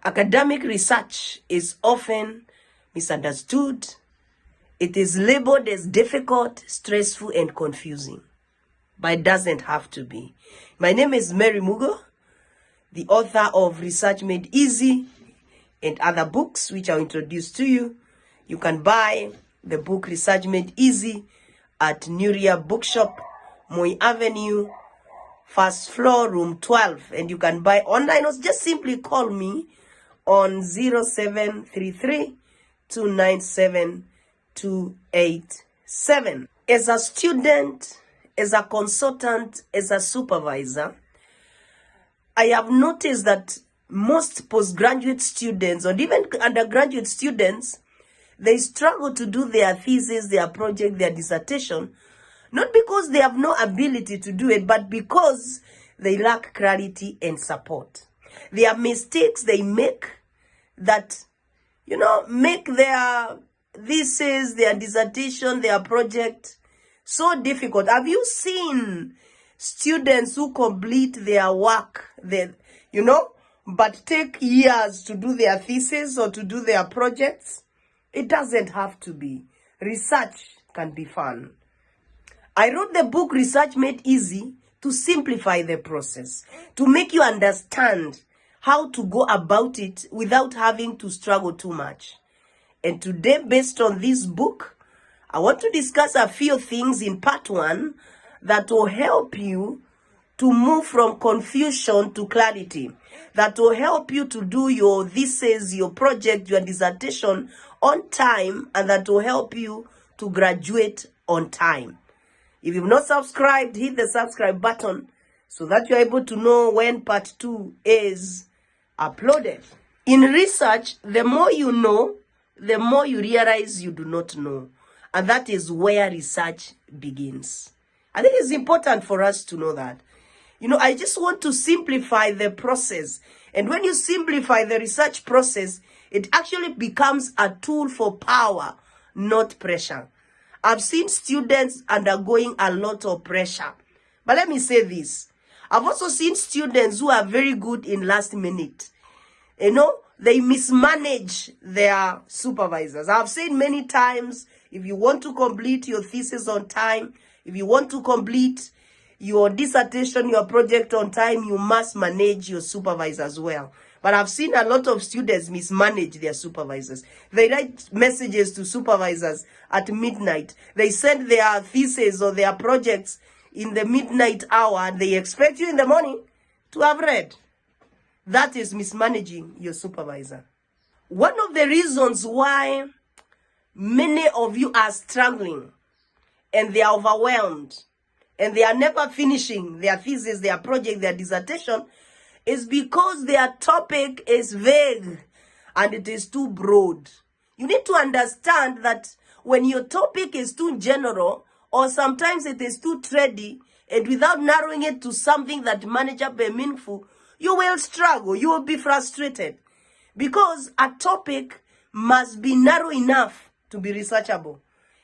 Academic research is often misunderstood. It is labeled as difficult, stressful, and confusing, but it doesn't have to be. My name is Mary Mugo, the author of Research Made Easy and other books which I'll introduce to you. You can buy the book Research Made Easy at Nuria Bookshop, Moi Avenue, first floor, room 12. And you can buy online or just simply call me on 0733 297 287. As a student, as a consultant, as a supervisor, I have noticed that most postgraduate students or even undergraduate students, they struggle to do their thesis, their project, their dissertation, not because they have no ability to do it, but because they lack clarity and support. There are mistakes they make that, make their thesis, their dissertation, their project so difficult. Have you seen students who complete their work, but take years to do their thesis or to do their projects? It doesn't have to be. Research can be fun. I wrote the book Research Made Easy to simplify the process, to make you understand how to go about it without having to struggle too much. And today, based on this book, I want to discuss a few things in part 1 that will help you to move from confusion to clarity, that will help you to do your thesis, your project, your dissertation on time, and that will help you to graduate on time. If you've not subscribed, hit the subscribe button so that you're able to know when part 2 is uploaded. In research, the more you know, the more you realize you do not know. And that is where research begins. I think it's important for us to know that. I just want to simplify the process. And when you simplify the research process, it actually becomes a tool for power, not pressure. I've seen students undergoing a lot of pressure. But let me say this. I've also seen students who are very good in last minute. They mismanage their supervisors. I've said many times, if you want to complete your thesis on time, if you want to complete your dissertation, your project on time, you must manage your supervisors well. But I've seen a lot of students mismanage their supervisors. They write messages to supervisors at midnight. They send their thesis or their projects in the midnight hour, and they expect you in the morning to have read. That is mismanaging your supervisor. One of the reasons why many of you are struggling and they are overwhelmed and they are never finishing their thesis, their project, their dissertation is because their topic is vague and it is too broad. You need to understand that when your topic is too general or sometimes it is too trendy and without narrowing it to something that manageable and meaningful, you will struggle, you will be frustrated because a topic must be narrow enough to be researchable.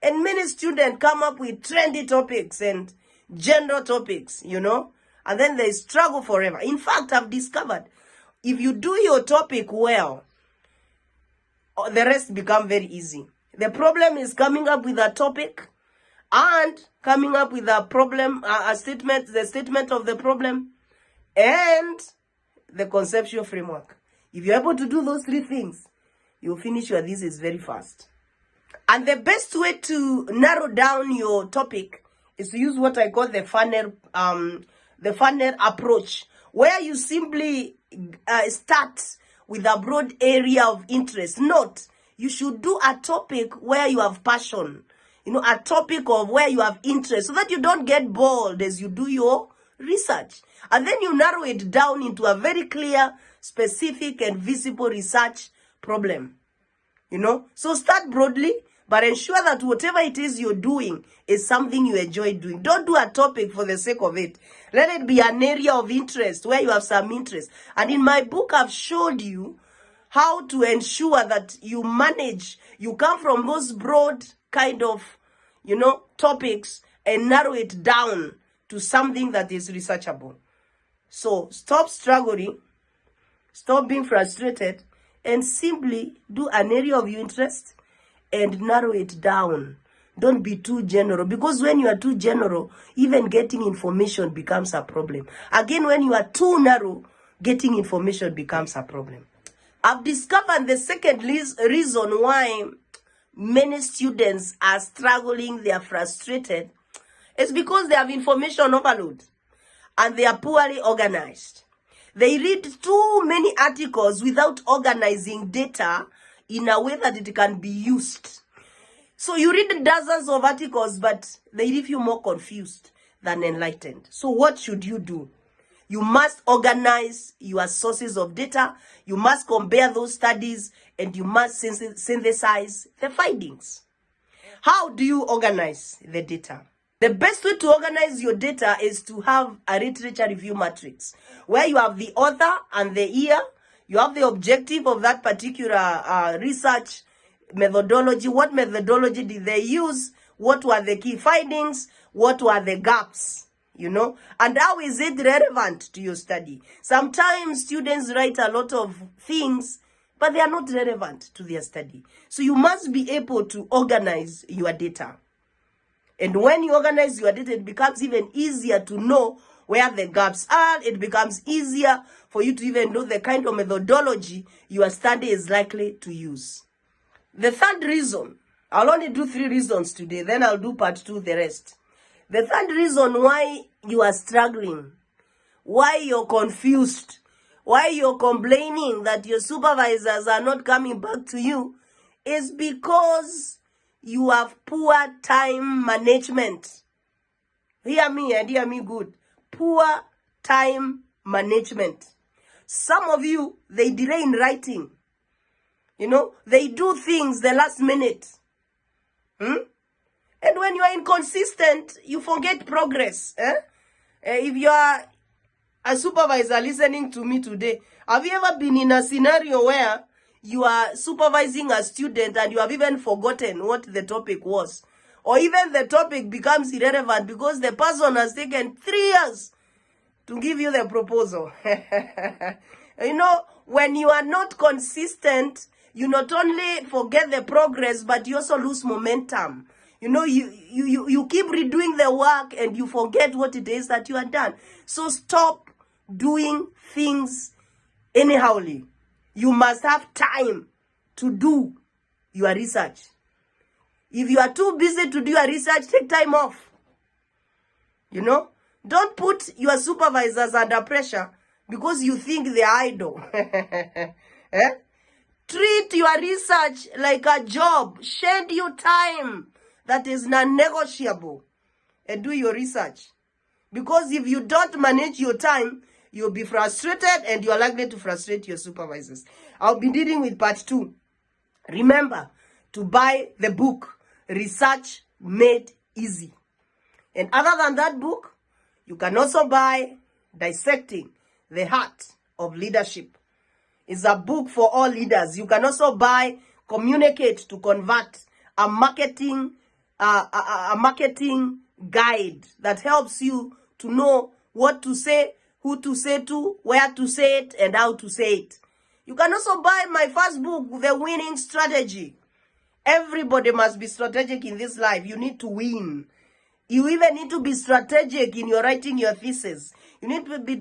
And many students come up with trendy topics and general topics, and then they struggle forever. In fact, I've discovered if you do your topic well, the rest become very easy. The problem is coming up with a topic and coming up with a problem, the statement of the problem, and the conceptual framework. If you're able to do those 3 things, you'll finish your thesis very fast. And the best way to narrow down your topic is to use what I call the funnel approach, where you simply start with a broad area of interest. Note, you should do a topic where you have passion, a topic of where you have interest, so that you don't get bored as you do your research. And then you narrow it down into a very clear, specific, and visible research problem. So start broadly, but ensure that whatever it is you're doing is something you enjoy doing. Don't do a topic for the sake of it. Let it be an area of interest where you have some interest. And in my book, I've showed you how to ensure that you come from those broad kind of, topics and narrow it down to something that is researchable. So stop struggling. Stop being frustrated and simply do an area of your interest and narrow it down. Don't be too general, because when you are too general, even getting information becomes a problem. Again, when you are too narrow, getting information becomes a problem. I've discovered the second reason why many students are struggling, they are frustrated, is because they have information overload and they are poorly organized. They read too many articles without organizing data in a way that it can be used. So you read dozens of articles, but they leave you more confused than enlightened. So what should you do? You must organize your sources of data. You must compare those studies, and you must synthesize the findings. How do you organize the data? The best way to organize your data is to have a literature review matrix, where you have the author and the year, you have the objective of that particular research methodology. What methodology did they use? What were the key findings? What were the gaps? You know, and how is it relevant to your study? Sometimes students write a lot of things, but they are not relevant to their study. So you must be able to organize your data. And when you organize your data, it becomes even easier to know where the gaps are. It becomes easier for you to even know the kind of methodology your study is likely to use. The third reason, I'll only do 3 reasons today, then I'll do part 2, the rest. The third reason why you are struggling, why you're confused, why you're complaining that your supervisors are not coming back to you, is because you have poor time management. Hear me and hear me good. Poor time management. Some of you, they delay in writing. You know, they do things the last minute. And when you are inconsistent, you forget progress. If you are a supervisor listening to me today, have you ever been in a scenario where you are supervising a student and you have even forgotten what the topic was? Or even the topic becomes irrelevant because the person has taken 3 years to give you the proposal. You know, when you are not consistent, you not only forget the progress, but you also lose momentum. You know, you keep redoing the work and you forget what it is that you have done. So stop doing things anyhowly. You must have time to do your research. If you are too busy to do your research, take time off. You know, don't put your supervisors under pressure because you think they are idle. Treat your research like a job. Schedule time that is non-negotiable and do your research. Because if you don't manage your time, you'll be frustrated and you're likely to frustrate your supervisors. I'll be dealing with part 2. Remember to buy the book, Research Made Easy. And other than that book, you can also buy Dissecting the Heart of Leadership. It's a book for all leaders. You can also buy Communicate to Convert, a marketing guide that helps you to know what to say, who to say to, where to say it, and how to say it. You can also buy my first book, The Winning Strategy. Everybody must be strategic in this life. You need to win. You even need to be strategic in your writing your thesis. You need to be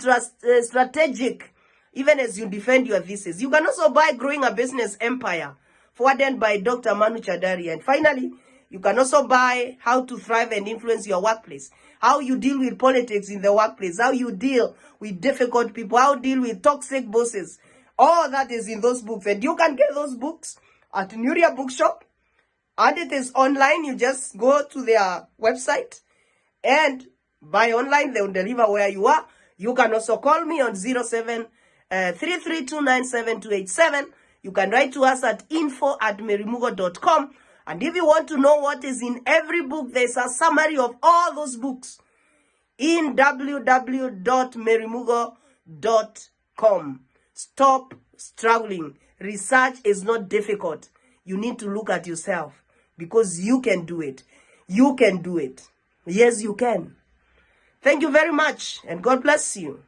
strategic even as you defend your thesis. You can also buy Growing a Business Empire, forwarded by Dr. Manu Chadari. And finally, you can also buy How to Thrive and Influence Your Workplace, how you deal with politics in the workplace, how you deal with difficult people, how you deal with toxic bosses. All that is in those books. And you can get those books at Nuria Bookshop. And it is online. You just go to their website and buy online. They will deliver where you are. You can also call me on 0733297287. You can write to us at info@merimugo.com. And if you want to know what is in every book, there's a summary of all those books in www.merimugo.com. Stop struggling. Research is not difficult. You need to look at yourself because you can do it. You can do it. Yes, you can. Thank you very much, and God bless you.